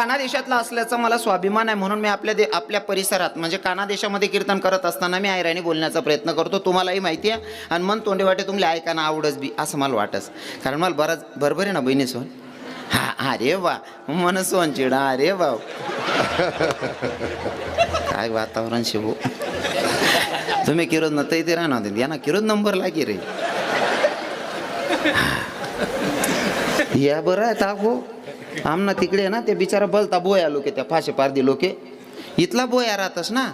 काना देशातला असल्याचा मला स्वाभिमान आहे, म्हणून मी आपल्या परिसरात म्हणजे काना देशामध्ये कीर्तन करत असताना मी आयराणी बोलण्याचा प्रयत्न करतो. तुम्हालाही माहिती आहे आणि मन तोंडे वाटे तुमले ऐकायला आवडच बी असं मला वाटस. कारण मला बरंच बरोबर आहे ना बहिणी सोन? हा अरे वा मन सोन चिडा अरे वा काय वातावरण शिवू. तुम्ही किरोज न इथे राहणार या ना किरोज नंबर लागे रे या बरं आहे ताको आमना तिकडे ना ते बिचारा बलता बोया लोके त्या फाशे पारदी लोके इथला बोया राहतस ना.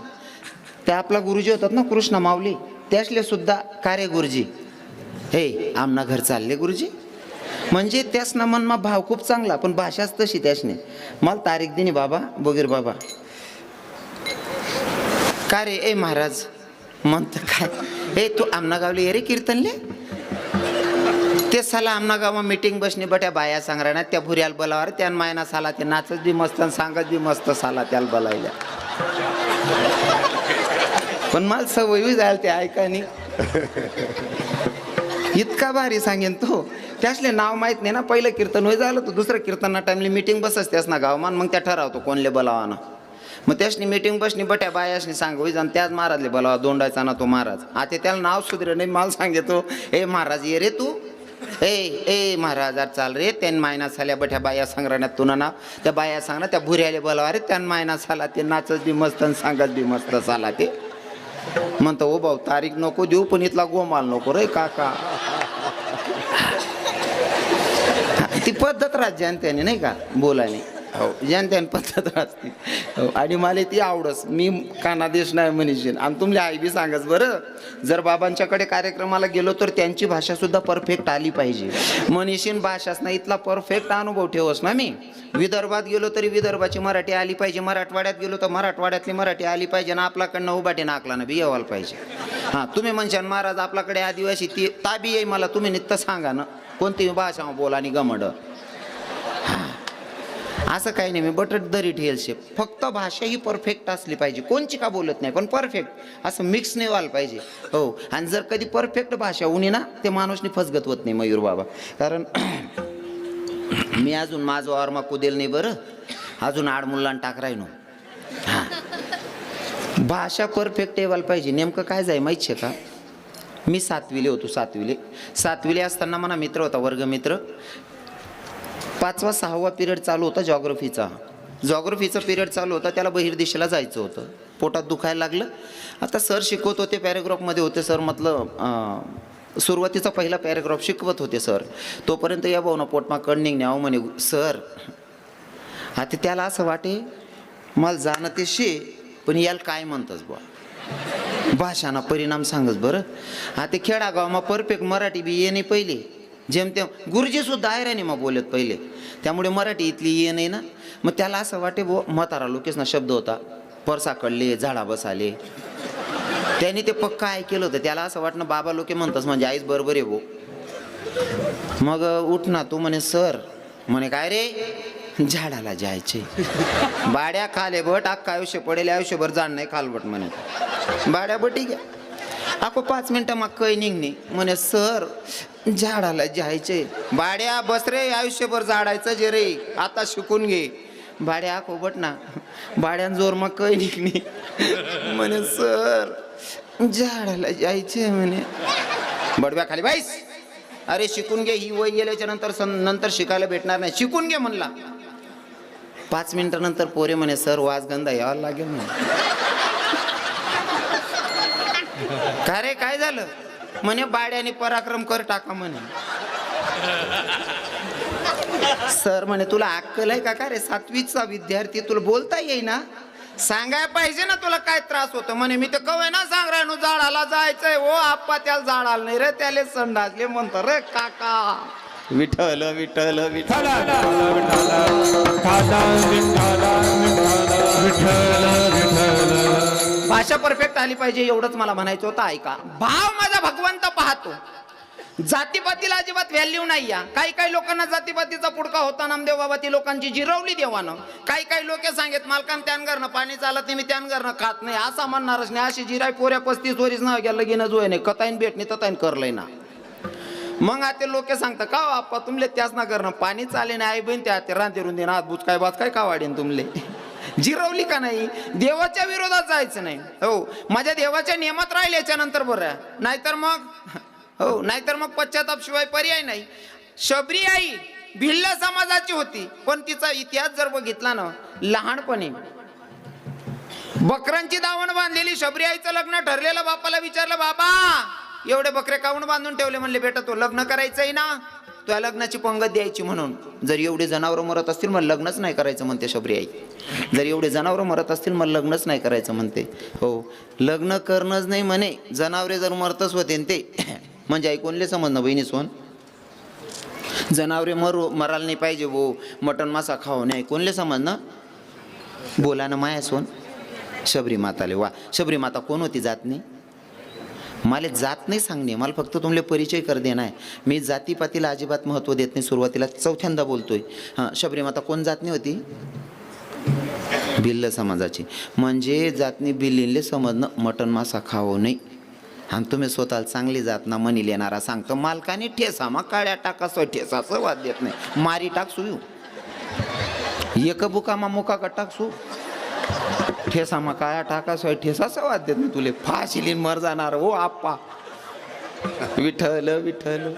त्या आपला गुरुजी होतात ना कृष्ण माऊली त्यासले सुद्धा कार्य गुरुजी हे आमना घर चालले गुरुजी म्हणजे त्यासना मनमा भाव खूप चांगला पण भाषाच तशी त्यासने. मला तारीख दिनी बाबा बोगीर बाबा का रे ए महाराज म्हणत काय हे तू आमना गावले ये रे कीर्तनले ते साला आमना गावा मीटिंग बसणे बट्या बाया सांगणार त्या भुऱ्याला बोलावर त्या मायना साला ते नाचत बी मस्त सांगत बी मस्त साला त्याला बोलायला. पण मला सवय जायला ते ऐकानी इतका भारी सांगेन तो. त्यासले नाव माहीत नाही ना. पहिलं कीर्तन होय झालं तर दुसरं कीर्तना टाइमली मीटिंग बसच त्यास ना गावमान मग त्या ठरावतो कोणले बोलावा ना. मग त्यासनी मीटिंग बसणी बट्या बायासनी सांग होई जाण त्याच महाराजले बोलावा दोंडायचा ना तो महाराज. आता त्याला नाव सुधरे नाही मला सांगतो ए महाराज ये रे तू ए महाराज आज चाल रे त्यान मायना साल्या बठ्या बाया संग्रहात तुला नाव त्या बाया सांगणार त्या भुऱ्याले बोलावा रे त्यान मायना साला ते नाचत बी मस्त सांगत बी मस्त साला ते म्हणतो ओ भाऊ तारीख नको देऊ पण इथला गोमाल नको रे काका. ती पद्धत राज्यांत्याने नाही का बोलाने हो ज्यांत्याने पद्धत राहते हो. आणि मला ती आवडस मी कानादेश नाही म्हणीशीन आणि तुमले आई बी सांगच बरं जर बाबांच्याकडे कार्यक्रमाला गेलो तर त्यांची भाषा सुद्धा परफेक्ट आली पाहिजे म्हणीशीन. भाषाच नाही इथला परफेक्ट अनुभव ठेवस ना मी. विदर्भात गेलो तरी विदर्भाची मराठी आली पाहिजे, मराठवाड्यात गेलो तर मराठवाड्यातली मराठी आली पाहिजे ना आपल्याकडनं उभाटे नाकला ना बी येवायला पाहिजे. हां तुम्ही म्हणशान महाराज आपल्याकडे आदिवासी ती ताबी येई मला तुम्ही नित्त सांगा ना कोणती भाषा बोला आणि गमड. असं काही नाही मी बटट दरी ठेल शेप फक्त भाषा ही परफेक्ट असली पाहिजे. कोणची का बोलत नाही पण परफेक्ट असं मिक्स नाही व्हायला पाहिजे हो. आणि जर कधी परफेक्ट भाषा उनी ना ते माणूसनी फसगत होत नाही मयूर बाबा. कारण मी अजून माझं वारमा कुदेल नाही बरं अजून आडमुल्लान टाक राहिनो. हां भाषा परफेक्ट व्हायला पाहिजे. नेमकं काय जाय माहीत आहे का मी सातवीले होतो सातवीले असताना मला मित्र होता वर्गमित्र. 5वा 6वा पिरियड चालू होता जॉग्रफीचा पिरियड चालू होता. त्याला बहिर्देशाला जायचं होतं. पोटात दुखायला लागलं. आता सर शिकवत होते पॅरेग्राफमध्ये होते सर म्हटलं सुरुवातीचा पहिला पॅरेग्राफ शिकवत होते सर. तोपर्यंत या भाऊ ना पोटमा कणनिंग न्यावं म्हणे सर. आता त्याला असं वाटे मला जाणं ते शे पण याला काय म्हणतस बुवा भाषाना परिणाम सांगच बरं. आता खेडागावमा परफेक्ट मराठी बी ये नाही पहिले जेमतेम गुरुजी सुद्धा आहे मग बोलत पहिले त्यामुळे मराठी इथली ये नाही ना. मग त्याला असं वाटे बो म्हातारा लोकेश ना शब्द होता परसाकडले झाडा बसाले त्यांनी ते पक्का ऐकलं होतं. त्याला असं वाटणं बाबा लोके म्हणतस म्हणजे आईच बरोबर आहे भो. मग उठ ना तू म्हणे सर म्हणे काय रे झाडाला जायचे बाड्या खाले बट अख्खा आयुष्य पडेल आयुष्यभर जाण नाही खालबट म्हणे बाड्या बटी घ्या आपण 5 मिनिटं मग काही निघणे म्हणे सर झाडाला जायचे. बाड्या बस रे आयुष्यभर झाडायचं जे रे आता शिकून घे. बाड्या कोबट ना बाड्यान जोर मग काही निघणे म्हणे सर झाडाला जायचे म्हणे. बडव्या खाली बाईस अरे शिकून घे ही वय गेल्याच्या नंतर शिकायला भेटणार नाही शिकून घे म्हणला. 5 मिनिटानंतर पोरे म्हणे सर वाजगंधा यावं लागेल म्हणे. का रे काय झालं म्हणे बाड्याने पराक्रम कर टाका म्हणे. सर म्हणे तुला अक्कल आहे का रे 7वीचा विद्यार्थी तुला बोलता येईना सांगायला पाहिजे ना तुला काय त्रास होतो म्हणे. मी तर कवे ना सांग राहिनो झाडाला जायचंय हो आप्पा त्याला झाडाला नाही रे त्याले संडासले म्हणतो रे काका. विठ्ठल विठ्ठल विठ्ठल भाषा परफेक्ट आली पाहिजे एवढंच मला म्हणायचं होतं. ऐका भाव माझा भगवंत पाहतो. जातीपातीला अजिबात व्हॅल्यू नाही या. काही लोकांना जातीपातीचा पुडका होता नामदेव बाबा ती लोकांची जिरवली देवानं. काही लोक सांगत मालकान त्यान घरनं पाणी चालत नाही मी त्यान घरनं खात नाही असा म्हणणारच नाही. अशी जिराय पोऱ्या 35 वरीच नाव घ्या लगीन जो आहे नाही कताईन भेट नाही तताईन करलंय ना. मग आता लोक सांगतात का हो आप्पा तुमले त्याच ना करणं पाणी चाले नाही आई बहीण त्या रांते रुंदे ना बुच काय बात काय का वाढेन तुमले जिरवली का नाही. देवाच्या विरोधात जायचं नाही. हो माझ्या देवाच्या नियमात राहील याच्या नंतर बरं. नाहीतर मग पश्चाताप शिवाय पर्याय नाही. शबरी आई भिल्ल समाजाची होती, पण तिचा इतिहास जर बघितला ना, लहानपणी बकरांची दावण बांधलेली शबरी आईचं लग्न ठरलेलं. बापाला विचारलं बाबा एवढे बकरे काऊन बांधून ठेवले. म्हणले बेटा तो लग्न करायचंय ना, तुला लग्नाची पंगत द्यायची म्हणून. जर एवढे जनावरं मरत असतील मग लग्नच नाही करायचं म्हणते शबरी आई. जर एवढे जनावरं मरत असतील मग लग्नच नाही करायचं म्हणते. हो लग्न करणंच नाही म्हणे, जनावरे जर मरतच होते ते म्हणजे आई कोणले समजणं बहिणी सोन. जनावरे मरायला नाही पाहिजे वो, मटण मासा खाऊ नाही कोणले समजणं. बोला ना माया सोन. शबरी माताले वा. शबरी माता कोण होती जात नाही. मला जात नाही सांगणे, मला फक्त तुमले परिचय कर देणार आहे. मी जातीपातीला अजिबात महत्त्व देत नाही. सुरुवातीला चौथ्यांदा बोलतोय. हां शबरी माता कोण जातनी होती. भिल्ल समाजाची. म्हणजे जातनी भिल्लींले समजणं मटण मासा खावं नाही. आणि तुम्ही स्वतःला चांगली जात ना मनी येणारा सांगतो मालकाने ठेसा मग काळ्या टाकासो ठेसाचं वाद देत नाही. मारी टाकसू एक बुकामा मुका का टाकसू ठेसा मग काळ्या टाकासो ठेसाचं वाद देत नाही. तुले फाशीली मर जाणार हो आप्पा. विठ्ठल विठ्ठल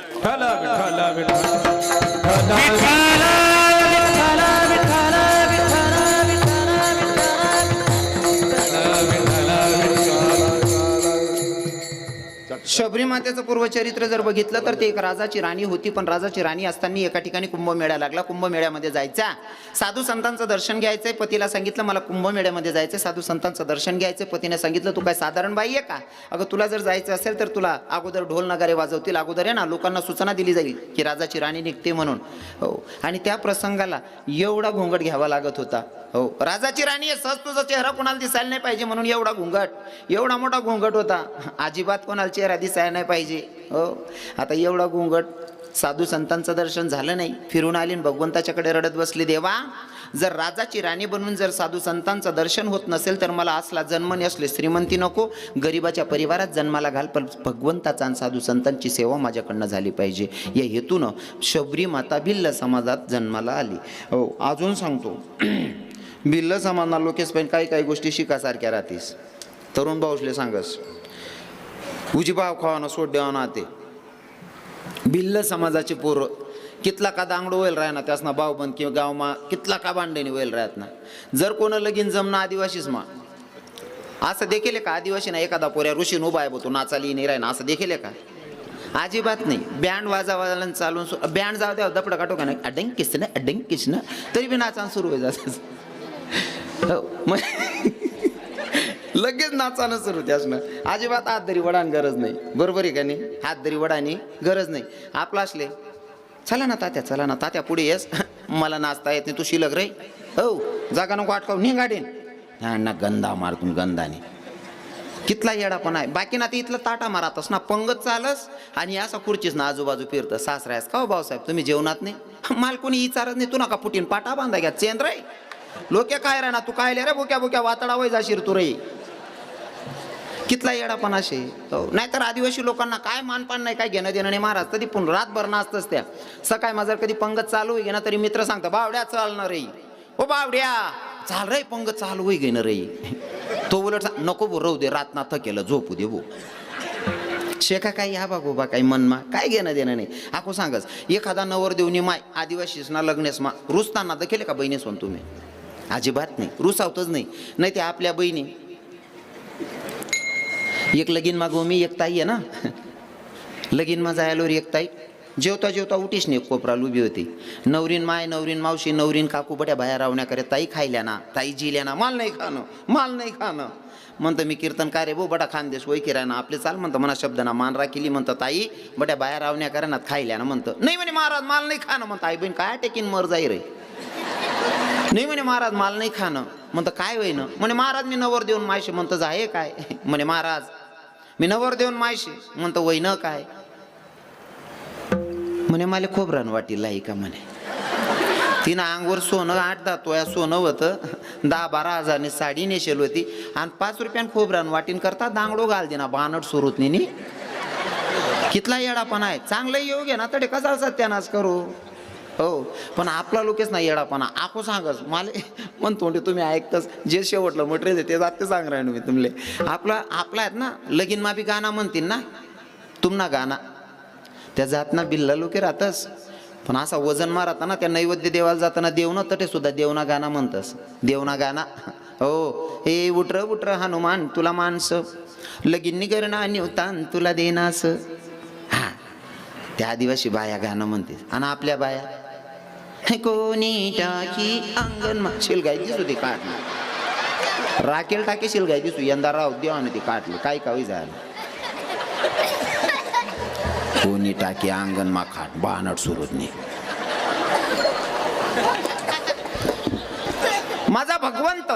शबरी मातेचं पूर्वचरित्र जर बघितलं तर ते एक राजाची राणी होती. पण राजाची राणी असताना एका ठिकाणी कुंभमेळा लागला. कुंभमेळ्यामध्ये जायचा, साधू संतांचं दर्शन घ्यायचंय. पतीला सांगितलं मला कुंभमेळ्यामध्ये जायचं, साधू संतांचं दर्शन घ्यायचं. पतीने सांगितलं तू काय साधारण बाई आहे का. अगं तुला जर जायचं असेल तर तुला अगोदर ढोल नगारे वाजवतील. अगोदर आहे ना लोकांना सूचना दिली जाईल की राजाची राणी निघते म्हणून. हो आणि त्या प्रसंगाला एवढा घोंगट घ्यावा लागत होता. हो राजाची राणी आहे, सहज तुझा चेहरा कोणाला दिसायला नाही पाहिजे म्हणून एवढा घोंगट, एवढा मोठा घोंगट होता. अजिबात कोणाला चेहरा दिसायला नाही पाहिजे. हो आता एवढा घोंगट. साधू संतांचं दर्शन झालं नाही. फिरून आली भगवंताच्याकडे रडत बसली, देवा जर राजाची राणी बनून जर साधू संतांचं दर्शन होत नसेल तर मला असला जन्म नसले श्रीमंती नको, गरिबाच्या परिवारात जन्माला घाल, पण भगवंताचा आणि साधू संतांची सेवा माझ्याकडनं झाली पाहिजे या हेतूनं शबरी माता भिल्ल समाजात जन्माला आली. हो अजून सांगतो भिल्ल समाजना लोकेश पण काही काही गोष्टी शिकासारख्या राहतीस. तरुण भाऊसले सांगस उजी भाव खावाना सोड देवाना. ते भिल्ल समाजाचे पोरं कितला का दांगडो व्हायला राहना त्यासना भाव बंद किंवा गावमा कितला का भांडणी व्हायला राहत ना. जर कोण लगीन जमना आदिवासीच मा असं देखील का आदिवासी ना एखादा पोऱ्या ऋषीन उभा आहे तो नाचाली नाही राहिना असं देखील का. अजिबात नाही. बँड वाजावाला चालून बँड जाऊ द्या दपडं काटो का नाही अडंग किसन अडंग किसन तरी बी नाचान सुरू होईल जात. लगेच नाचानं सुरू त्यासनं. अजिबात हात धरी वडान गरज नाही. बरोबर आहे का नाही. हात धरी वडानी गरज नाही. आपला असले चला ना तात्या पुढे येस मला नाचता येत नाही तू शिलक रे. हो जागा नको अटकाव निघाडेन ना गंधा मारतून गंधाने कितला येडा पण आहे. बाकी ना ते इथलं ताटा मारतस ना पंगत चालस आणि असा खुर्चीस ना आजूबाजू फिरतं. सासरायस का हो भाऊसाहेब तुम्ही जेवणात नाही. माल कोणी विचारत नाही. तू नका फुटीन पाटा बांधा घ्या चेंद्र रे. लोके काय रे ना तू काय रे बोक्या बोक्या वातडा वय जाशीर तू रे. कितला येडा पण असे. हो नाहीतर आदिवासी लोकांना काय मानपान नाही काय घेणं देणं नाही. महाराज तरी पण रातभर नाचतच त्या. सकाळी माझं कधी पंगत चालू होई ना तरी मित्र सांगता बावड्या चालणार रे. ओ बावड्या चाल रे पंगत चालू होई घेणं रे. तो उलट नको बो राहू दे रात ना थकेलं झोपू दे बो. शेका काय या बाबा काही मनमा काय घेणं देणं नाही. आखो सांगच एखादा नवर देवनी माय आदिवासीस ना लग्नेस मा रुसताना दखेले का बहिणीस होऊन तुम्ही. अजिबात नाही. रुसावतच नाही. नाही ते आपल्या बहिणी एक लगीन मा गोमी एक ताई आहे ना. लगीन मा जायलोर एक ताई जेवता जेवता उठीस नाही कोपराला उभी होती. नवरीन माय नवरीन मावशी नवरीन काकू बट्या बाहेर रावण्या करे ताई खायल्या ना ताई जिल्या ना माल नाही खाणं म्हणतं मी कीर्तन का रे भो बडा खानदेश वय किराय ना आपले चाल म्हणतं म्हणा शब्दना मान राखिली म्हणतं ताई बट्या बाहेर रावण्या करे ना खायल्या ना म्हणतं नाही म्हणे महाराज माल नाही खाणं म्हणतं. आई बहीण काय टेकीन मर जाई रे. नाही म्हणे महाराज माल नाही खाणं म्हणतं काय वय ना म्हणे महाराज मी नवर देऊन मायशी म्हणतं जाय काय म्हणे महाराज मी नवर देऊन मायशी म्हणतं वय न काय म्हणे मला खोबरान वाटील आहे का म्हणे. तिनं अंगवर सोनं 8-10 तोळ्या सोनं होतं. 10-12 हजारनी साडी नेशेल होती आणि 5 रुपयान खोबरान वाटीन करता दांगडो घाल देना बानट सुरूत नी कितला येडापणा आहे. चांगलं येऊ घे ना तडे कसा सत्यानाश करू. हो पण आपला लोकच नाही येडापणा आखो सांगस मला म्हणतो तुम्ही ऐकतच जे शेवटलं म्हटले ते जाते सांग राहिलो मी तुमले. आपला आहेत ना लगीन माफी गाणं म्हणतील ना तुम्हाला गाणं त्या जातना बिल्ला लोके राहतस पण असा वजन मारता ना त्या नैवेद्य देवाला जाताना देवना तटे सुद्धा देवना गाणं म्हणतस. देवना गाणं हो हे उठर उठर हनुमान तुला माणसं लगीन करणं निवतान तुला देनास. हा त्या आदिवासी बाया गाणं म्हणते आणि आपल्या बाया कोणी टाकी अंगण शिलगाय दिसू ती काढली राखेल टाके शिलगाय दिसू यंदा राहू देवाने ती काढली काय कावी झालं. कोणी टाकी अंगण मा खाट बानट सुरत नाही. माझा भगवंत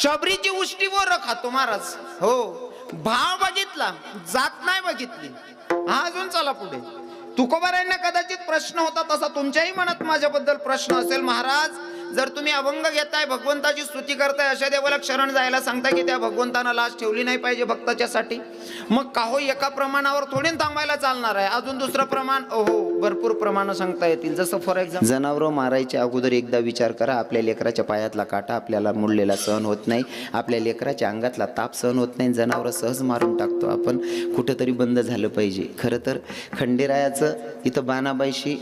शबरीची उष्टीवर खातो महाराज. हो भाव बघितला जात नाही बघितली. हा अजून चला पुढे. तुकोबारायांना कदाचित प्रश्न होता तसा तुमच्याही मनात माझ्याबद्दल प्रश्न असेल. महाराज जर तुम्ही अभंग घेताय भगवंताची स्तुती करताय अशा देवाला शरण जायला सांगताय की त्या भगवंतानं लाज ठेवली नाही पाहिजे भक्ताच्यासाठी मग का हो एका प्रमाणावर थोडी थांबायला चालणार आहे. अजून दुसरं प्रमाण ओहो भरपूर प्रमाण सांगता येतील. जसं फॉर एक्झाम्पल जनावरं मारायच्या अगोदर एकदा विचार करा. आपल्या लेकराच्या पायातला काटा आपल्याला मुडलेला सहन होत नाही. आपल्या लेकराच्या अंगातला ताप सहन होत नाही. जनावरं सहज मारून टाकतो आपण. कुठंतरी बंद झालं पाहिजे. खरं तर खंडेरायाचं इथं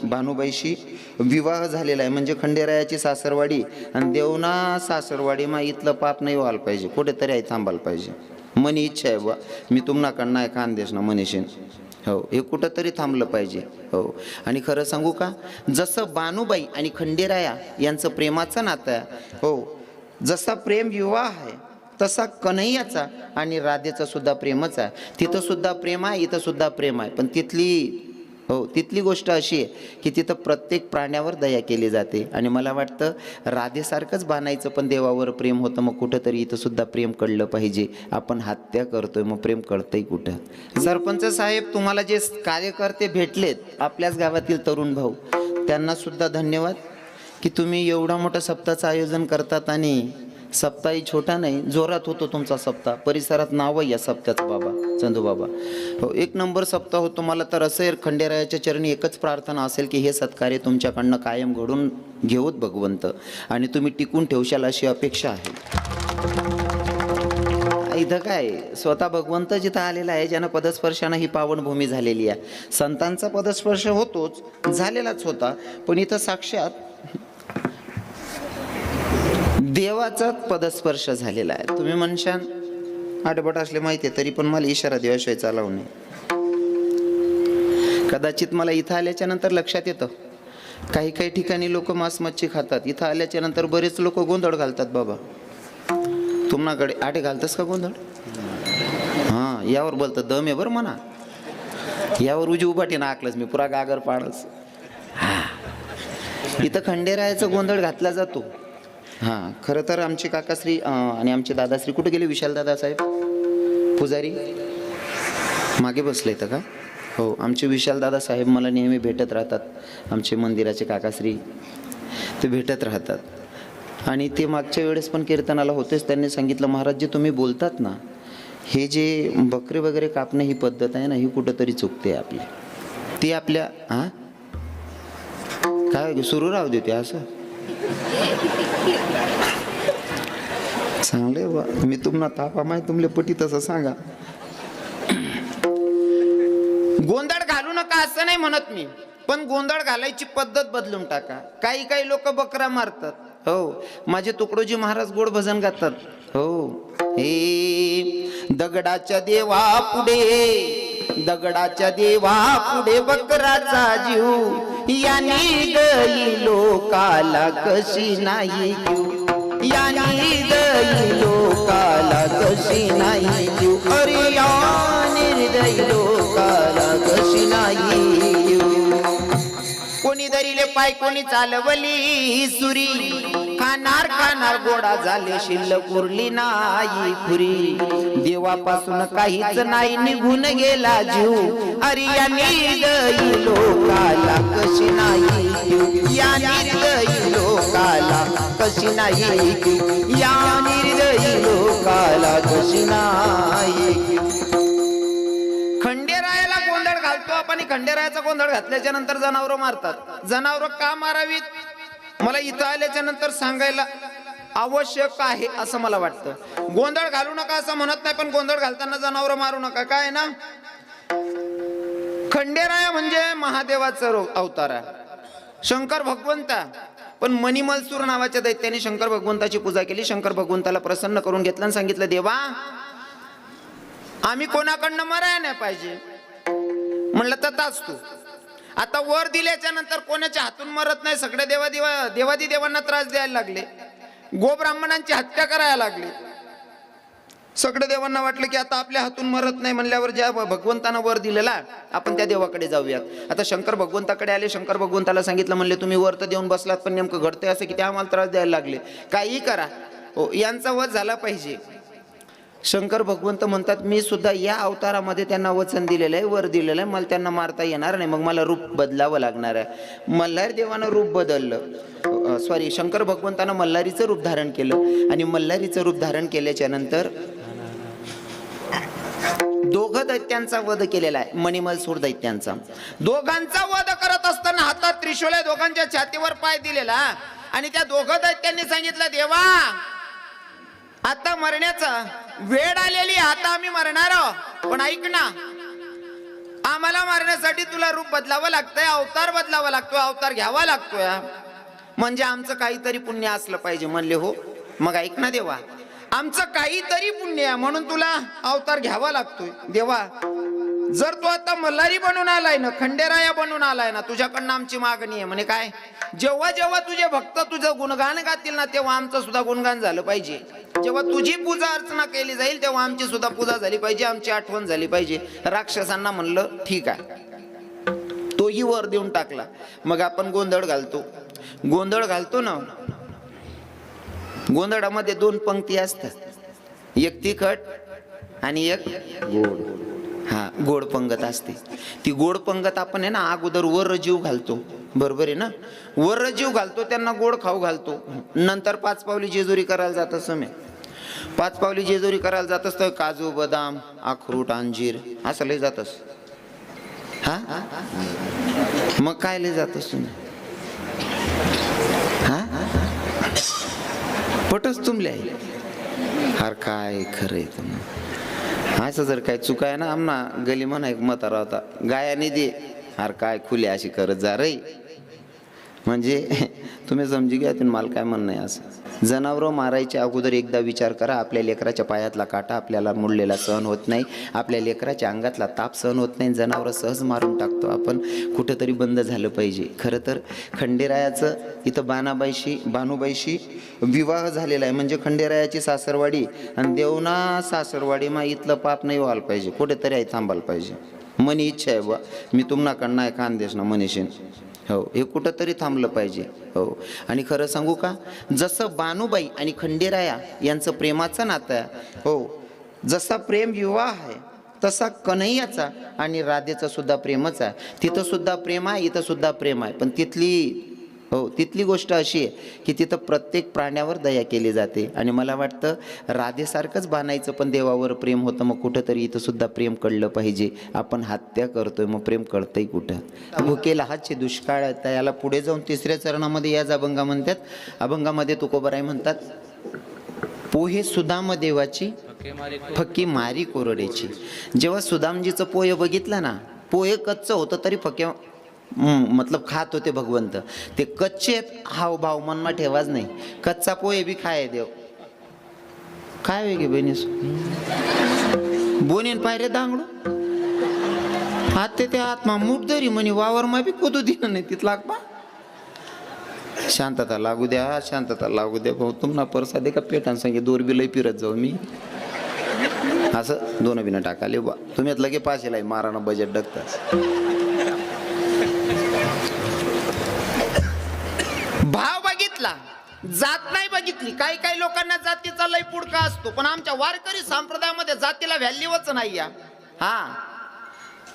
बानुबाईशी विवाह झालेला आहे म्हणजे खंडेरायाची सासरवाडी आणि देवना सासरवाडी मा इथलं पाप नाही व्हायला पाहिजे. कुठेतरी आहे थांबायला पाहिजे. मनी इच्छा आहे बा मी तुम्हाला आहे खानदेश ना मनीषीन. हो हे कुठंतरी थांबलं पाहिजे. हो आणि खरं सांगू का जसं बानुबाई आणि खंडेराया यांचं प्रेमाचं नातं आहे. हो जसा प्रेम विवाह आहे तसा कन्हैयाचा आणि राधेचा सुद्धा प्रेमच आहे. तिथं सुद्धा प्रेम आहे इथं सुद्धा प्रेम आहे. पण तिथली गोष्ट अशी आहे की तिथं प्रत्येक प्राण्यावर दया केली जाते. आणि मला वाटतं राधेसारखंच बाणायचं पण देवावर प्रेम होतं. मग कुठंतरी इथं सुद्धा प्रेम कळलं पाहिजे. आपण हत्या करतोय मग प्रेम कळतंय कुठं. सरपंच साहेब तुम्हाला जे कार्यकर्ते भेटलेत आपल्याच गावातील तरुण भाऊ त्यांना सुद्धा धन्यवाद की तुम्ही एवढा मोठा सप्ताहाचं आयोजन करतात. आणि सप्ताही छोटा नाही जोरात होतो तुमचा सप्ताह. परिसरात नाव आहे या सप्त्याचं बाबा चंदू बाबा. हो एक नंबर सप्ताह होतो. मला तर असं खंडेरायाच्या चरणी एकच प्रार्थना असेल की हे सत्कार्य तुमच्याकडनं कायम घडून घेऊत भगवंत आणि तुम्ही टिकून ठेवशाल अशी अपेक्षा आहे. इथं काय स्वतः भगवंत जिथं आलेला आहे ज्यानं पदस्पर्शानं ही पावनभूमी झालेली आहे. संतांचा पदस्पर्श होतोच झालेलाच होता पण इथं साक्षात देवाचा पदस्पर्श झालेला आहे. तुम्ही म्हणशान आडबट असले माहिती आहे तरी पण मला इशारा देवाशिवाय चालवू नये. कदाचित मला इथं आल्याच्या नंतर लक्षात येतं काही ठिकाणी लोक मांस मच्छी खातात. इथं आल्याच्या नंतर बरेच लोक गोंधळ घालतात. बाबा तुम्हाकडे आटे घालतस का गोंधळ. हां यावर बोलतं दम आहे बरं म्हणा. यावर उजी उभाटी ना आकलंच मी पुरा गागर पाडस. हा इथं खंडेरायाचा गोंधळ घातला जातो. हां खरं तर आमचे काकाश्री आणि आमचे दादाश्री कुठे गेले विशाल दादा साहेब पुजारी मागे बसले तर का. हो आमचे विशाल दादा साहेब मला नेहमी भेटत राहतात. आमचे मंदिराचे काकाश्री ते भेटत राहतात आणि ते मागच्या वेळेस पण कीर्तनाला होतेच. त्यांनी सांगितलं महाराज जे तुम्ही बोलतात ना हे जे बकरे वगैरे कापणं ही पद्धत आहे ना ही कुठंतरी चुकते आपली. ती आपल्या हां काय सुरू राहू देते असं चांगले बा. मी तुम्हाला तापा माय तुमले पटी तसं सांगा. गोंधळ घालू नका असं नाही म्हणत मी पण गोंधळ घालायची पद्धत बदलून टाका. काही लोक बकरा मारतात. हो माझे तुकडोजी महाराज गोड भजन गातात. हो हे दगडाच्या देवा पुढे बकराचा जीव यानी गई लोकाला कशी नाही यानी गई लोकाला कशी नाही अरे या निर्दयी लोकाला कशी नाही. कोणी दरीले पाय कोणी चालवली सुरी खाणार गोडा झाले शिल्लक उरली नाही पुरी. देवापासून काहीच नाही निघून गेला जीव अरे या निर्दयी लोकाला कशी नाही या निर्दयी लोकाला कशी नाही या निर्दयी लोकाला कशी नाही. खंडेरायाला गोंधळ घालतो बापाने खंडेरायाचा गोंधळ घातल्याच्या नंतर जनावरं मारतात. जनावरं का मारावीत मला इथं आल्याच्या नंतर सांगायला आवश्यक आहे असं मला वाटतं. गोंधळ घालू नका असं म्हणत नाही, पण गोंधळ घालताना जनावरं मारू नका. काय ना, खंडेराया म्हणजे महादेवाचा अवतार आहे, शंकर भगवंता. पण मणिमलसूर नावाच्या दैत्याने शंकर भगवंताची पूजा केली. शंकर भगवंताला प्रसन्न करून घेतलं आणि सांगितलं, देवा आम्ही कोणाकडनं मरायला नाही पाहिजे. म्हणलं तथाच तू. आता वर दिल्याच्या नंतर कोणाच्या हातून मरत नाही. सगळे देवादी देवांना त्रास द्यायला लागले, गोब्राह्मणांची हत्या करायला लागली. सगळे देवांना वाटलं की आता आपल्या हातून मरत नाही म्हणल्यावर ज्या भगवंतानं वर दिलेला आपण त्या देवाकडे जाऊयात. आता शंकर भगवंताकडे आले. शंकर भगवंताला सांगितलं, म्हणले तुम्ही वर तर देऊन बसलात, पण नेमकं घडतंय असं की ते आम्हाला त्रास द्यायला लागले. काही करा, हो यांचा वध झाला पाहिजे. शंकर भगवंत म्हणतात, मी सुद्धा या अवतारामध्ये त्यांना वचन दिलेलं आहे, वर दिलेलं आहे, मला त्यांना मारता येणार नाही, मग मला रूप बदलावं लागणार आहे. मल्हार देवानं रूप बदललं, सॉरी शंकर भगवंतानं मल्हारीचं रूप धारण केलं. आणि मल्हारीचं रूप धारण केल्याच्या नंतर दोघं दैत्यांचा वध केलेला आहे, मणिमलसूर दैत्यांचा. दोघांचा वध करत असताना हातात त्रिशूल आहे, दोघांच्या छातीवर पाय दिलेला. आणि त्या दोघं दैत्यांनी सांगितलं, देवा आता मरण्याचा वेळ आलेली, आता आम्ही मरणार आहोत, पण ऐक ना, आम्हाला मारण्यासाठी तुला रूप बदलावं लागतंय, अवतार बदलावा लागतोय, अवतार घ्यावा लागतोय, म्हणजे आमचं काहीतरी पुण्य असलं पाहिजे. म्हणले हो, मग ऐक ना देवा, आमचं काहीतरी पुण्य आहे म्हणून तुला अवतार घ्यावा लागतोय. देवा जर तू आता मल्हारी बनून आलाय ना, खंडेराया बनून आलाय ना, तुझ्याकडनं आमची मागणी आहे. म्हणे काय? जेव्हा जेव्हा तुझे भक्त तुझं गुणगान गातील ना, तेव्हा आमचं सुद्धा गुणगान झालं पाहिजे. जेव्हा तुझी पूजा अर्चना केली जाईल तेव्हा आमची सुद्धा पूजा झाली पाहिजे, आमची आठवण झाली पाहिजे. राक्षसांना म्हणलं ठीक आहे, तोही वर देऊन टाकला. मग आपण गोंधळ घालतो ना, गोंधळामध्ये दोन पंक्ती असतात, एक तिखट आणि एक गोड. हा, गोड पंगत असते. ती गोड पंगत आपण आहे ना अगोदर वर जीव घालतो, बरोबर आहे ना, वर जीव घालतो, त्यांना गोड खाऊ घालतो. नंतर 5 पावली जेजुरी करायला जात असं, 5 पावली जेजुरी करायला जात असतं, काजू बदाम अक्रोड अंजीर असं लय जात असं. हा मग काय लय जात असं, हा पटच तुमले हार काय खरंय तुम्ही. असं जर काय चुका आहे ना, आमना गली म्हणा एक म्हातारा होता, गायाने दे हार काय खुले अशी करत जा रे. म्हणजे तुम्ही समजी घ्या तुम्ही मला काय म्हणणं आहे. असं जनावरं मारायच्या अगोदर एकदा विचार करा, आपल्या लेकराच्या पायातला काटा आपल्याला मुडलेला सहन होत नाही, आपल्या लेकराच्या अंगातला ताप सहन होत नाही, जनावरं सहज मारून टाकतो आपण. कुठंतरी बंद झालं पाहिजे. खरं तर खंडेरायाचं इथं भानुबाईशी विवाह झालेला आहे, म्हणजे खंडेरायाची सासरवाडी आणि देवना सासरवाडी मा इथलं पाप नाही व्हायला पाहिजे, कुठेतरी आहे थांबायला पाहिजे. मनी इच्छा आहे बा, मी तुम्हाला नाही खानदेश ना मनीषीन, हो हे कुठं तरी थांबलं पाहिजे. हो, आणि खरं सांगू का, जसं बानुबाई आणि खंडेराया यांचं प्रेमाचं नातं आहे, हो जसा प्रेम विवाह आहे तसा कन्हैयाचा आणि राधेचा सुद्धा प्रेमच आहे. तिथं सुद्धा प्रेम आहे, इथं सुद्धा प्रेम आहे, पण तिथली गोष्ट अशी आहे की तिथं प्रत्येक प्राण्यावर दया केली जाते. आणि मला वाटतं राधेसारखंच बाणायचं पण देवावर प्रेम होतं, मग कुठंतरी इथं सुद्धा प्रेम कळलं पाहिजे. आपण हत्या करतोय मग प्रेम कळतंय कुठं. भुकेला हातचे दुष्काळ आहे, त्याला पुढे जाऊन 3ऱ्या चरणामध्ये याच अभंगा म्हणतात. अभंगामध्ये तुकोबराय म्हणतात, पोहे सुदाम देवाची फक्की मारी कोरडेची. जेव्हा सुदामजीचं पोहे बघितलं ना, पोहे कच्चं होतं तरी फक्या मतलब खात होते भगवंत. ते कच्चे हावभाव मनमा ठेवाच नाही, कच्चा पोहे बी खाय देव. काय वेगळे बहिणीस बोनीन पायरे दांगडू हात ते आत्मा मुठदरी म्हणे वावर मा बी कुदू दिलं नाही तिथला बा. शांतता लागू द्या, शांतता लागू द्या भाऊ. तुम्हाला परसा दे का पेटान सांगे दोर बी लय फिरत जाऊ मी असं 2 बिना टाकाले बा. तुम्ही लगे पाचेला माराना बजेट डगतात. भाव बघितला, जात नाही बघितली. काही लोकांना जातीचा लय पुडका असतो, पण आमच्या वारकरी संप्रदायामध्ये जातीला व्हॅल्यूच नाही या. हा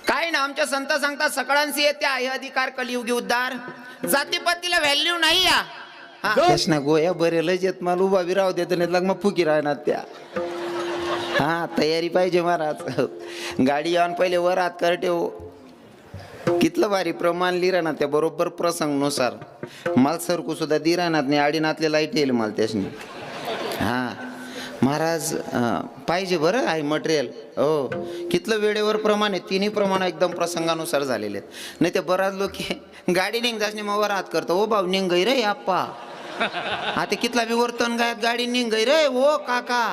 काय ना, आमच्या संत सांगतात सगळ्यांशी येते आहे अधिकार कलियुगी उद्धार, जातीपातीला व्हॅल्यू नाही या. कृष्णा गोया बरेलच येत मला उभा बी राहू देत नाही, लग मग फुकी राहणार त्या. हा तयारी पाहिजे महाराज. गाडी येऊन पहिले वर हात कर ठेव. कितलं भारी प्रमाण लिहिरा ना त्या बरोबर प्रसंगनुसार. मला सरकू सुद्धा दी राहणार नाही, आडीनातले लाईट येईल मला त्यासनी. हां महाराज पाहिजे बरं आहे मटेरियल. हो कितलं वेळेवर प्रमाण आहे, तिन्ही प्रमाण एकदम प्रसंगानुसार झालेले आहेत. नाही ते बराच लोक गाडी निघताच नाही मग वर हात करतो. ओ भाऊ निघई रे आप्पा, आता कितला बी वर्तन गायत गाडी निघई रे ओ काका.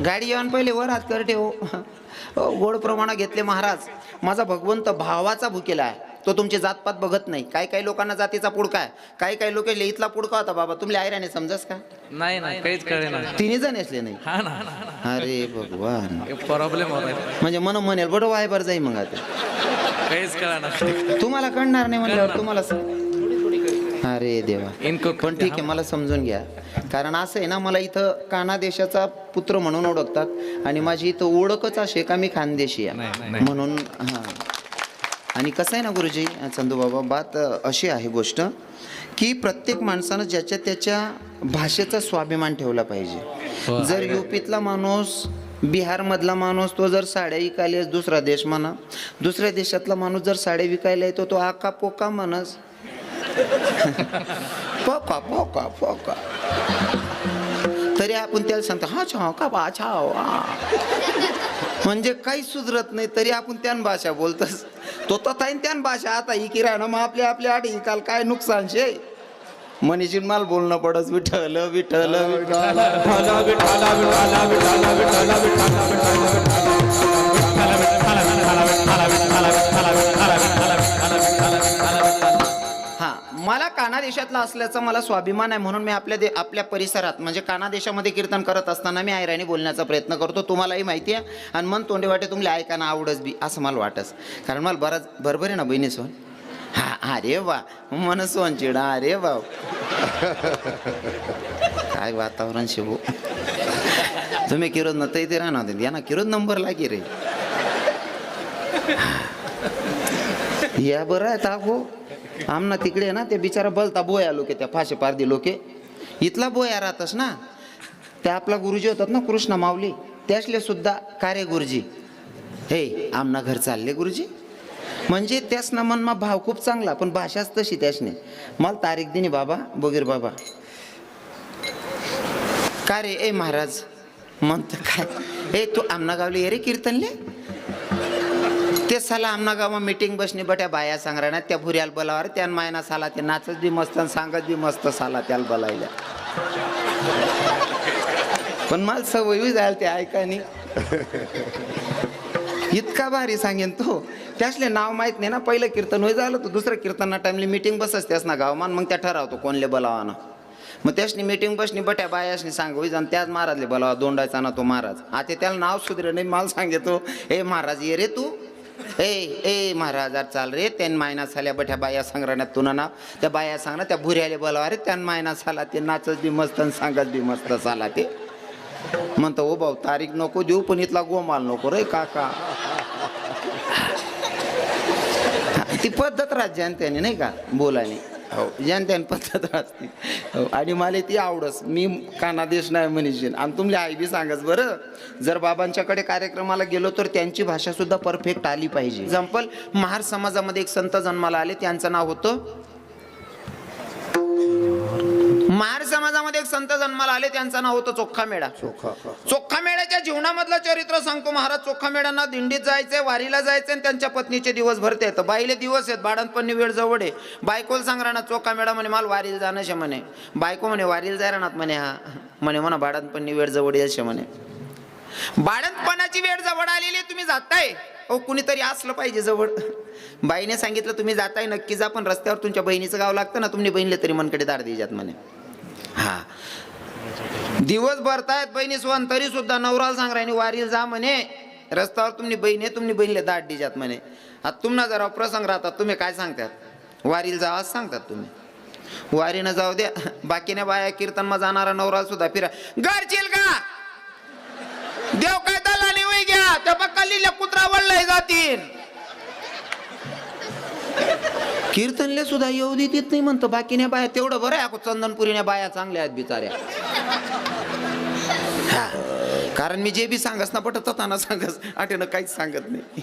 गाडी येऊन पहिले वर हात करते. हो गोड प्रमाणात घेतले महाराज. माझा भगवंत भावाचा भुकेला आहे, तो तुमची जातपात बघत नाही. काही काही लोकांना जातीचा पुडका आहे, काही काही लोक इथला पुडका होता बाबा. तुम्ही आयराने समजस का? नाही नाही काहीच कळेना. तिन्ही जण असले नाही. हा ना अरे भगवान प्रॉब्लेम होता म्हणजे मन म्हणेल बडं वायबर जाई. मग आता काहीच कळेना. तुम्हाला कळणार नाही म्हणल्यावर तुम्हाला अरे देवा. पण ठीक आहे मला समजून घ्या. कारण असं आहे ना, मला इथं काना देशाचा पुत्र म्हणून ओळखतात आणि माझी इथं ओळखच अशी का मी खानदेशी आहे म्हणून. हां आणि कसं आहे ना गुरुजी चंदू बाबा, बात अशी आहे गोष्ट की प्रत्येक माणसानं ज्याच्या त्याच्या भाषेचा स्वाभिमान ठेवला पाहिजे. जर युपीतला माणूस, बिहारमधला माणूस तो जर साड्या विकायला दुसरा देश म्हणा, दुसऱ्या देशातला माणूस जर साड्या विकायला येतो तो आका पोका म्हणस. पोका पोका पोका तरी आपण त्याला सांगतो हा छाव का बा छाव. म्हणजे काही सुधरत नाही तरी आपण त्यान भाषा बोलतस. तो तथा त्यान भाषा आता ही किराणा मग आपल्या आपल्या आडी काल काय नुकसान शे मनीषीन माल बोलणं पडस. विठ्ठल विठ्ठल हा मला काना देशातला असल्याचा मला स्वाभिमान आहे म्हणून मी आपल्या परिसरात म्हणजे काना देशामध्ये कीर्तन करत असताना मी आयराणी बोलण्याचा प्रयत्न करतो. तुम्हालाही माहिती आहे आणि मन तोंडे वाटे तुम्हाला ऐकायला आवडच बी असं मला वाटस. कारण मला बराच बरोबर आहे ना बहिणी सोन. हा अरे वा मन सोन चिडा. अरे वा काय वातावरण शिवू. तुम्ही किरोद न ते राहणार या ना किरोद नंबर लागी रे या बरं आहे ताको. आमना तिकडे ना ते बिचारा बलता बोया लोके त्या फाशे पारदी लोके इथला बोया राहतस ना. त्या आपला गुरुजी होतात ना कृष्ण माऊली, त्यासले सुद्धा कार्य गुरुजी हे आमना घर चालले गुरुजी. म्हणजे त्यासना मनमा भाव खूप चांगला पण भाषाच तशी त्यासने. मला तारीख दिनी बाबा बोगीर बाबा का रे ए महाराज म्हणत काय ए तू आमना गावले ये रे कीर्तनले. ते साला आमना गावा मीटिंग बसणी बट्या बाया सांगणार त्या भुऱ्याला बोलावर त्यान मायना साला ते नाचत बी मस्त सांगत बी मस्त साला त्याला बोलायला. पण मला सवय जायला ते ऐकानी इतका भारी सांगेन तो. त्यासले नाव माहित नाही ना. पहिलं कीर्तन होई झालं तर दुसरं कीर्तन टाइमली मीटिंग बसच त्यास ना गावमान मग त्या ठरावतो कोणले बोलावाना. मग त्यासनी मीटिंग बसणी बट्या बायासनी सांग होई जाण त्याच महाराजले बोलावा दोंडायचा ना तो महाराज. आता त्याला नाव सुधरे नाही. मला सांगतो ए महाराज ये रे तू ए ए महाराज चाल रे. त्यान मायना साल्या बठ्या बाया सांगण्यात तुला नाव त्या बाया सांगणार त्या भुऱ्याले बोलावा रे. त्यान मायना साला ते नाचत बी मस्त आणि सांगत बी मस्त साला ते म्हणतो ओ भाऊ तारीख नको देऊ पण इथला गोमाल नको रे काका. ती पद्धत राहत त्याने नाही का बोलायला. हो त्याने पद्धत असते. हो आणि मला ती आवडस. मी कानादेश नाही म्हणीन आणि तुमले आई बी सांगच बरं. जर बाबांच्याकडे कार्यक्रमाला गेलो तर त्यांची भाषा सुद्धा परफेक्ट आली पाहिजे. एक्झाम्पल महार समाजामध्ये एक संत जन्माला आले त्यांचं नाव होतं महार समाजामध्ये एक संत जन्माला आले त्यांचं नाव होतं चोखा मेळा. चोखा मेळ्याच्या जीवनामधलं चरित्र सांगतो महाराज. चोखा मेळ्यांना दिंडीत जायचंय, वारीला जायचंय आणि त्यांच्या पत्नीचे दिवस भरते येतं. बाईले दिवस आहेत बाळणपणी वेळ जवळ आहे. बायकोला सांग राहणार चोखा मेळा म्हणे मला वारीला जाणं शे म्हणे. बायको म्हणे वारीला जाय राहणार म्हणे. हा म्हणे म्हणा बाळणपणी वेळ जवळ यायचे म्हणे. बाळणपणाची वेळ जवळ आलेली तुम्ही जाताय ओ कुणीतरी असलं पाहिजे जवळ. बाईने सांगितलं तुम्ही जाताय नक्की जा पण रस्त्यावर तुमच्या बहिणीचं गाव लागतं ना तुमची बहिणीला तरी मनकडे दार द्यायच्यात म्हणे. हा दिवस भरतायत बहिणी सोन तरी सुद्धा नवराला सांग राहिनी वारीला जा म्हणे. रस्त्यावर तुमची बहीण आहे तुमची बहिणीला दाट दिजात म्हणे. आता तुम्हाला जरा प्रसंग राहतात तुम्ही काय सांगतात वारीला जा असं सांगतात तुम्ही. वारीनं जाऊ द्या बाकीने बाया कीर्तन मा जाणारा नवरा सुद्धा फिरा घरचील का देव काय दलाने वय घ्या त्या बक्कालीला कुत्रा वळलाय जातील. कीर्तनले सुद्धा येऊ देत नाही म्हणतो बाकीने बाया. तेवढं बरं आहे चंदनपुरीने बाया चांगल्या आहेत बिचाऱ्या. कारण मी जे बी सांगस ना पटत होता ना सांगस आठेनं काहीच सांगत नाही.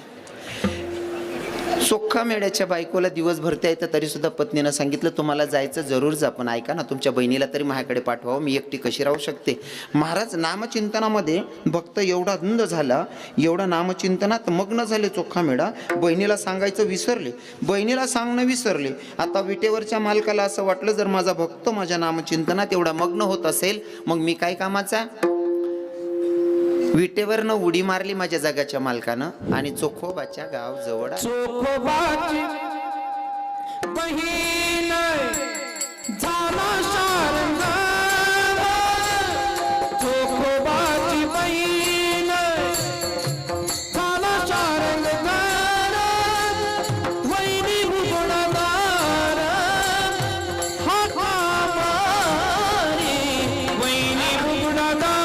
चोखा मेड्याच्या बायकोला दिवस भरता येतं तरी सुद्धा पत्नीनं सांगितलं तुम्हाला जायचं जरूर जा, पण ऐका ना तुमच्या बहिणीला तरी माझ्याकडे पाठवा, मी एकटी कशी राहू शकते. महाराज नामचिंतनामध्ये भक्त एवढा धुंद झाला, एवढा नामचिंतनात मग्न झाले चोखा मेढा, बहिणीला सांगायचं विसरले, बहिणीला सांगणं विसरले. आता विटेवरच्या मालकाला असं वाटलं जर माझा भक्त माझ्या नामचिंतनात एवढा मग्न होत असेल मग मी काय कामाचा. विटेवरनं उडी मारली माझ्या जगाच्या मालकानं आणि चोखोबाच्या गाव जवळ चोखोबाची बहीण झाला शारंगार, चोखोबाची बहीण झाला शारंगार, वैनी उघडदार हाका मारी, वैनी उघडदार.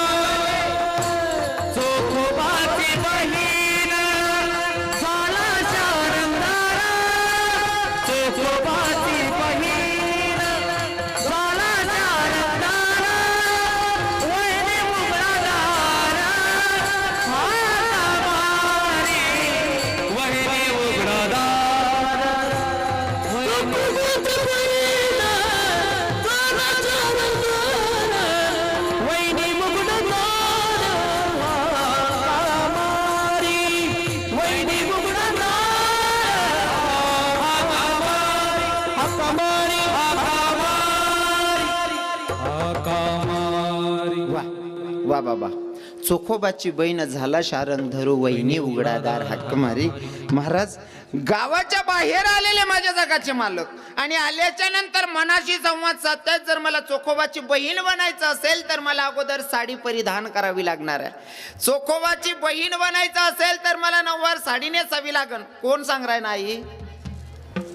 चोखोबाची बहीण झाला शारंगार, चोखोबाची बहीण झाला शारंगार, वैनी उघडदार हाका मारी, वैनी उघडदार. चोखोबाची बहीण झाला शारंगार, वैनी उघडदार हाका मारी, वैनी उघडदार हाका मारी, हाका मारी. वा वा बाबा. चोखोबाची बहीण झाला शारण धरू, वहिनी उघडादार हक्क मारी. महाराज गावाच्या बाहेर आलेले माझ्या जगाचे मालक आणि आल्याच्या नंतर मनाशी संवाद साधतात. जर मला चोखोबाची बहीण बनायचं असेल तर मला अगोदर साडी परिधान करावी लागणार आहे. चोखोबाची बहीण बनायचं असेल तर मला नऊवार साडी नेसावी लागन. कोण सांगराय नाही?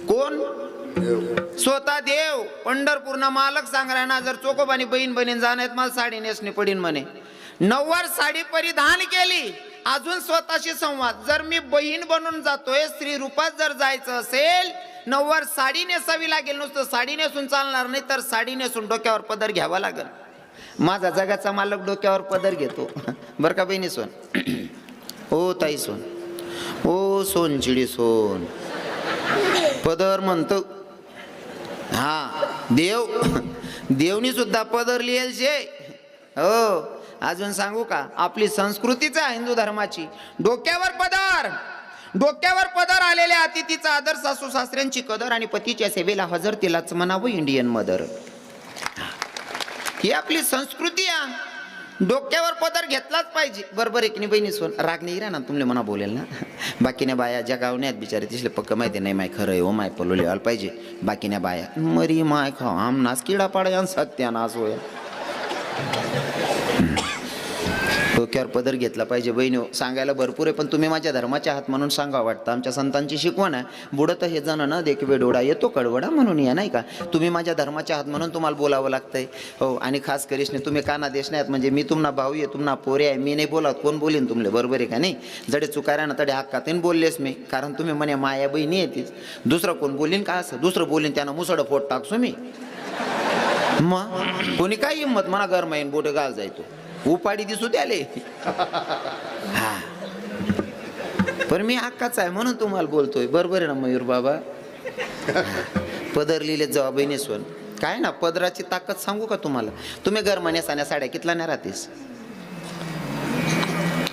कोण? स्वतः देव पंढरपूरना मालक सांगराय ना जर चोखोबानी बहीण बनीन जाण्यात मला साडी नेसणी पडीन म्हणे. नऊवार साडी परिधान केली. अजून स्वतःशी संवाद. जर मी बहीण बनून जातोय, स्त्री रूपात जर जायचं असेल नऊवार साडी नेसावी लागेल. नुसतं साडी नेसून चालणार नाही तर साडी नेसून डोक्यावर पदर घ्यावा लागेल. माझा जगाचा मालक डोक्यावर पदर घेतो बरं का बहिणी सोन. ओ ताई सोन, ओ सोनचिडी सोन, पदर म्हणतो. हा देव, देवनी सुद्धा पदर लिहेल शे. हो अजून सांगू का आपली संस्कृतीच आहे हिंदू धर्माची. डोक्यावर पदर, डोक्यावर पदर आलेल्या अतिथीचा आदर, सासू सासऱ्यांची कदर आणि पतीच्या सेवेला हजर तिलाच म्हणावं इंडियन मदर. ही आपली संस्कृती आहे. डोक्यावर पदर घेतलाच पाहिजे. बरोबर आहे की नाही बहिणी सोन? राग नाही रा ना तुमले म्हणा बोलेल ना. बाकीने बाया ज्या गावण्यात बिचारे तिसले पक्क माहिती नाही माय खरं आहे हो माय पलो लिहायला पाहिजे. बाकीने बाया मरी माय खाव आमनास किडा पाडा सत्यानाश होय. डोक्यावर पदर घेतला पाहिजे बहिणी. सांगायला भरपूर आहे पण तुम्ही माझ्या धर्माचे आहात म्हणून सांगा वाटतं. आमच्या संतांची शिकवण आहे, बुडत हे जण न देखवे डोळा येतो कडवडा म्हणून या नाही का. तुम्ही माझ्या धर्माचे आहात म्हणून तुम्हाला बोलावं लागतंय. हो आणि खास करीशने तुम्ही काना देश नाहीत म्हणजे मी तुम्हाला भाऊ आहे, तुम्हाला पोरे आहे. मी नाही बोलात कोण बोलीन तुमले. बरोबर आहे का नाही? जडे चुकाऱ्या ना तडे हक्कातीन बोललेस मी, कारण तुम्ही म्हणे माया बहिणी येतेच. दुसरं कोण बोलीन का? असं दुसरं बोलीन त्यानं मुसड फोट टाकसो मी. मग कोणी काय हिंमत म्हणा घर माहीन बोट गाल जायतो उपाडी दिसू द्याले. हा पण मी हक्काच आहे म्हणून तुम्हाला बोलतोय. बरोबर आहे ना मयूर बाबा? पदर लिहिले जवा बहिणीस्वन काय ना पदराची ताकद सांगू का तुम्हाला? तुम्ही घर म्हण्यासाण्या साड्या कितला नाही राहतेस?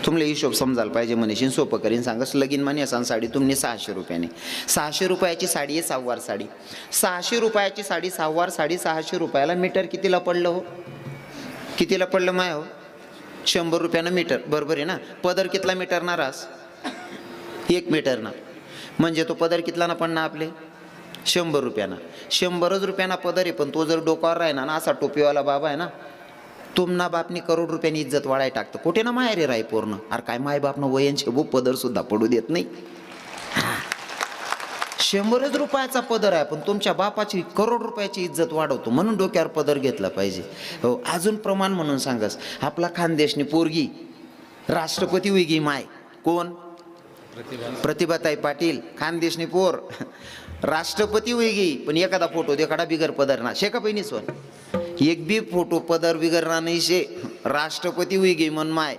तुमले हिशोब समजायला पाहिजे म्हणेशीन सोपं करीन सांगस. लगीन म्हणे असा साडी तुम्ही 600 रुपयाने, 600 रुपयाची साडी आहे सहावार साडी. 600 रुपयाची साडी सहावार साडी 600 रुपयाला मीटर कितीला पडलं हो? कितीला पडलं माय हो? 100 रुपयानं मीटर. बरोबर आहे ना? पदर कितला मीटर ना रास? 1 मीटर ना. म्हणजे तो पदर कितला ना पडना आपले 100 रुपयाना. 100 रुपयाना पदर आहे. पण तो जर डोकावर राहिना ना असा टोपीवाला बाबा आहे ना, तुमना बापनी करोड रुपयानी इज्जत वाढाय टाकतं. कुठे ना माय रे राय पूर्ण. अरे काय माय बापनं वयनशे भू पदर सुद्धा पडू देत नाही. 100 रुपयाचा पदर आहे पण तुमच्या बापाची करोड रुपयाची इज्जत वाढवतो म्हणून डोक्यावर पदर घेतला पाहिजे. हो अजून प्रमाण म्हणून सांगस. आपला खानदेशनी पोरगी राष्ट्रपती होईगी माय कोण? प्रतिभाताई पाटील. खानदेशनी पोर राष्ट्रपती होईगी पण एखादा फोटो देखाडा बिगर पदर ना शेका बहिणी सोन. एक बी फोटो पदर बिगर ना नाही शे. राष्ट्रपती होईगी म्हण माय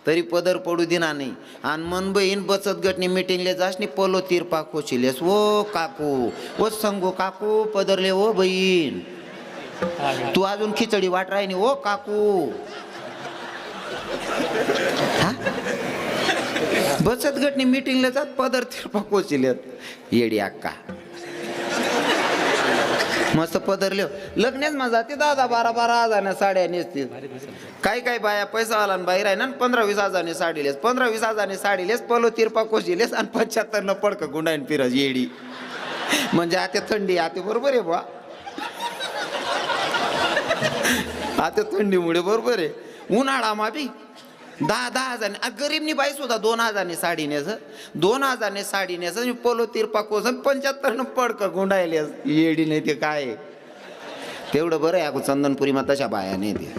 तरी पदर पडू दिना नाही. आणि मन बहीण बचत गटनी मिटिंगले जास नी पलो तिरपा कोचिलेस ओ काकू ओ संगो काकू पदरले ओ बहीण तू अजून खिचडी वाट राहिनी ओ काकू. हा? बचत गटनी मिटिंगला जात पदर तिरपा कोचिलेत येडी अक्का. मस्त पदरले लग्नच मजा ते 10-12 हजारने साड्या नेसतील. काही बाया पैसा आला बाहेर आहे ना 15-20 हजारने साडीलेस 15-20 हजारने साडीलेस पलो तिरपा कोशिलेस आणि 75 न पडकं गुंडाईन फिरस येडी. म्हणजे आता थंडी आता बरोबर आहे बा. आता थंडीमुळे बरोबर आहे. उन्हाळा बी 10 हजारने गरीबनी बाई सुद्धा 2 हजारने साडी नेस 2 हजारने साडी नेस पोलो तिरपा कोस 75 न पडकं गुंडायले येडी नाही ते काय तेवढं बरं आहे. चंदनपुरी मग तशा बाया नाही ते.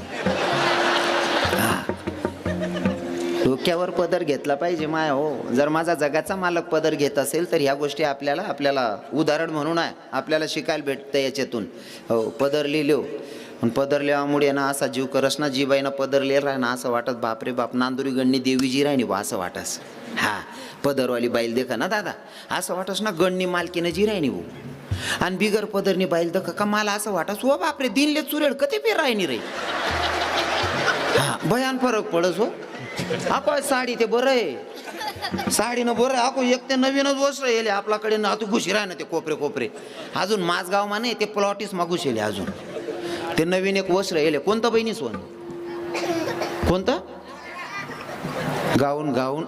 डोक्यावर पदर घेतला पाहिजे माया हो. जर माझा जगाचा मालक पदर घेत असेल तर ह्या गोष्टी आपल्याला उदाहरण म्हणून आहे आपल्याला शिकायला भेटतं याच्यातून. हो पदर लिहिलो पण पदर लिहामुळे ना असा जीव करस ना जी बाईनं पदर लिहिला राह ना असं वाटत बापरे बाप नांदुरी गणनी देवीजी राहिनी बा असं वाटस. हा पदरवाली बाईल देखा ना दादा असं वाटस ना गणनी मालकीनं जी राहिनी भाऊ. आणि बिगर पदरनी बाईल दख का मला असं वाटस हो बापरे दिनले चुरेड कधी बी राहिनी रे. हा भयान फरक पडस हो. आपण साडी ते बरं आहे साडीनं बरं आहे. आपण एक ते नवीनच वस्त्र येले आपल्याकडे ना तू घुशी राह ना ते कोपरे अजून माझगाव मा नाही ते प्लॉटीस मा घुसेले अजून ते नवीन एक वस्त्र येले. कोणतं बहिणी सोन कोणतं गाऊन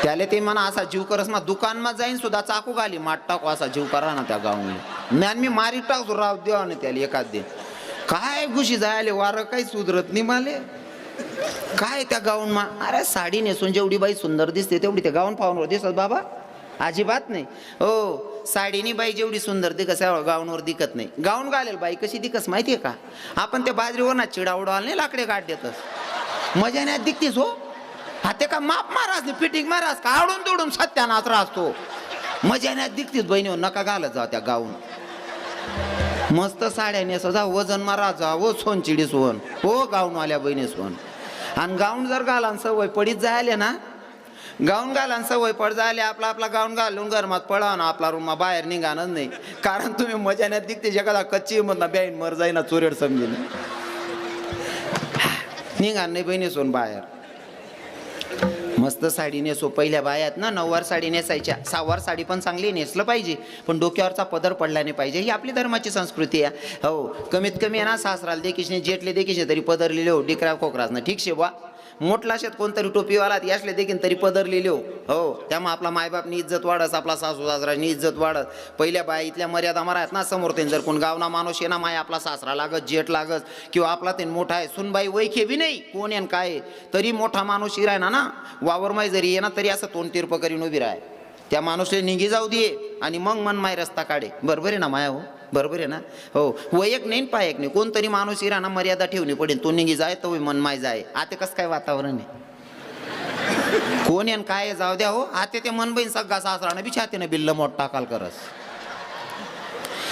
त्याला ते म्हणा असा जीव करस ना दुकानमा जाईन सुद्धा चाकू घाली माट टाकू असा जीव करा ना त्या गाऊनला. ज्ञान मी मारी टाकतो राव देवा ना त्याला एखाद दिन काय घुशी जायले वारं काही सुधरत नाही माले काय त्या गाऊन मा. अरे साडी नेसून जेवढी बाई सुंदर दिसते तेवढी ते गाऊन पाहून दिसत बाबा अजिबात नाही हो. साडीनी बाई जेवढी सुंदर दिकस गाऊनवर दिकत नाही. गाऊन घालेल बाई कशी दिकस माहितीये का आपण त्या बाजरीवर ना चिडा उडवाल नाही लाकडे काढ देतस मजा नाही दिकतीस हो. हा ते का माप मारास नाही फिटिंग मारास का आवडून तोडून सत्यानाच राहतो मजा नाही दिकतीस बहिणी नका घालत जा त्या गाऊन. मस्त साड्या नेस जा वजन मारा जा हो सोनचिडी सोन हो गाऊनवाल्या बहिणी सोन. आणि गाऊन जर घाला सवय पडीत जायले ना गाऊन घाला सवय पड जायले आपला गाऊन घालून गरमात पळा ना आपला रूम बाहेर निघाणच नाही. कारण तुम्ही मजाण्यात दिखते जगाला कच्ची म्हणा बॅन मर जाईना चोरेड समजेल निघा नाही बहिणी सोन बाहेर. मस्त साडी नेसो. पहिल्या बायात ना 9वार साडी नेसायच्या 6वार साडी पण चांगली नेसलं पाहिजे पण डोक्यावरचा पदर पडला नाही पाहिजे. ही आपली धर्माची संस्कृती आहे हो. कमीत कमी आहे ना सासराला देखीशने जेटले देखीशने तरी पदर लिहिले हो डिकरा कोकरास ना ठीक शे बा. मोठला शेत कोणतरी टोपीवाला यासले देखील तरी पदर लिहिले हो. त्यामुळे आपला मायबापनी इज्जत वाढस आपला सासू सासरानी इज्जत वाढत. पहिल्या बाया इथल्या मर्यादा मारायत ना समोर त्यांनी जर कोण गावना माणूस ये ना माय आपला सासरा लागत जेठ लागत किंवा आपला ते मोठा आहे सुनबाई वैखे बी नाही कोण येन काय तरी मोठा माणूस राय ना वावर माय जरी ये ना तरी असं तोंड तिरप करीन उभी राय त्या माणूसला निघी जाऊ दे आणि मग मन माय रस्ता काढे. बरोबर आहे ना माया हो बरोबर आहे ना हो. वयक नाही पायक नाही कोणतरी माणूस इराणा मर्यादा ठेवणी पडेल तो निघी जाय तो मन माय जाय. आता कसं काय वातावरण आहे कोण येन काय जाऊ द्या हो. आता ते मन बहीण सगळा सासरानं बी छातीनं बिल्ल मोठ टाकाल करस.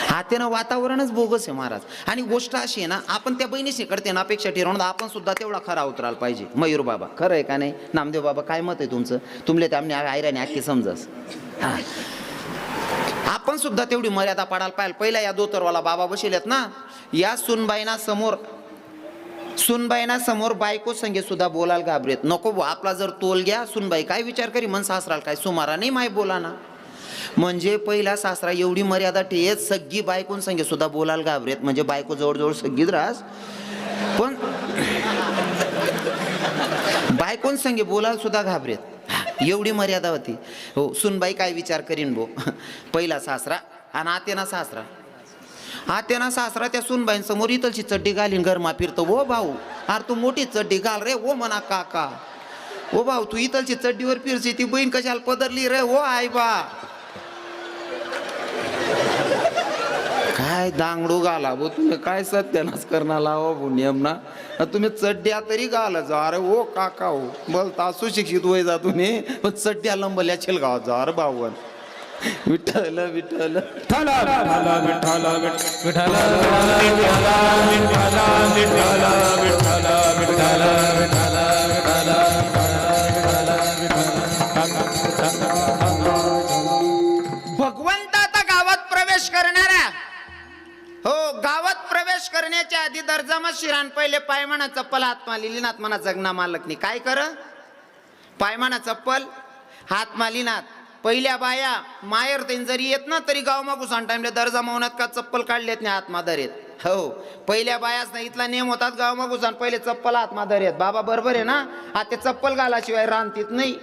आतेनं वातावरणच बोगस आहे महाराज. आणि गोष्ट अशी आहे ना आपण त्या बहिणीशी करते ना अपेक्षा ठरवून आपण सुद्धा तेवढा खरा उतरायला पाहिजे. मयूर बाबा खरं आहे का नाही नामदेव बाबा काय मत आहे तुमचं तुमले त्यामने आयराने आखी समजस. हा आपण सुद्धा तेवढी मर्यादा पाडायला पाहिजे. पहिला या दोतरवाला बाबा बसलेत ना या सुनबाईना समोर बायको संगे सुद्धा बोलायला घाबरेत नको. आपला जर तोल घ्या सुनबाई काय विचार करी मन सासराल काय सुमारा नाही माय बोला ना. म्हणजे पहिला सासरा एवढी मर्यादा ठेवत सगळी बायकोन संगे सुद्धा बोलायला घाबरेत म्हणजे बायको जवळजवळ सगळीच रास पण बायकोन संगे बोलायला सुद्धा घाबरेत एवढी मर्यादा होती हो. सुनबाई काय विचार करीन भो. पहिला सासरा आणि आतेना सासरा त्या सुनबाईंसमोर इथलची चड्डी घालीन घरमा फिरतो. ओ भाऊ अरे तू मोठी चड्डी घाल रे ओ म्हणा काका. ओ भाऊ तू इथलची चड्डीवर फिरची ती बहीण कशाला पदरली रे ओ आई बा. काय दांगडू घाला भो तुम्ही काय सत्यानाश करणार लावा नियम ना तुम्ही चड्ड्या तरी घाला जा. अरे ओ काका हो बोलता सुशिक्षित वय जा तुम्ही पण चड्ड्या लंबल्या गावात जा. अरे बावन विठ्ठल विठ्ठल विठ्ठल विठ्ठल विठ्ठल विठ्ठल विठ्ठल विठ्ठल विठ्ठल विठ्ठल विठ्ठल म्हणा चप्पल हात मालिलीनाथ म्हणा जगना मालक नाही. काय कर पाय म्हणा चप्पल हात मालिनाथ. पहिल्या बाया मायर तेन जरी येत ना तरी गाव मागू सांग टाइमला दर्जा मौनात का चप्पल काढलेत नाही हात मादर येत. हो पहिल्या बायाच नाही इथला नेम होतात गाव मागू सांग पहिले चप्पल हात मादर येत. बाबा बरोबर आहे ना. आता ते चप्पल घालाशिवाय रांधतीत नाही.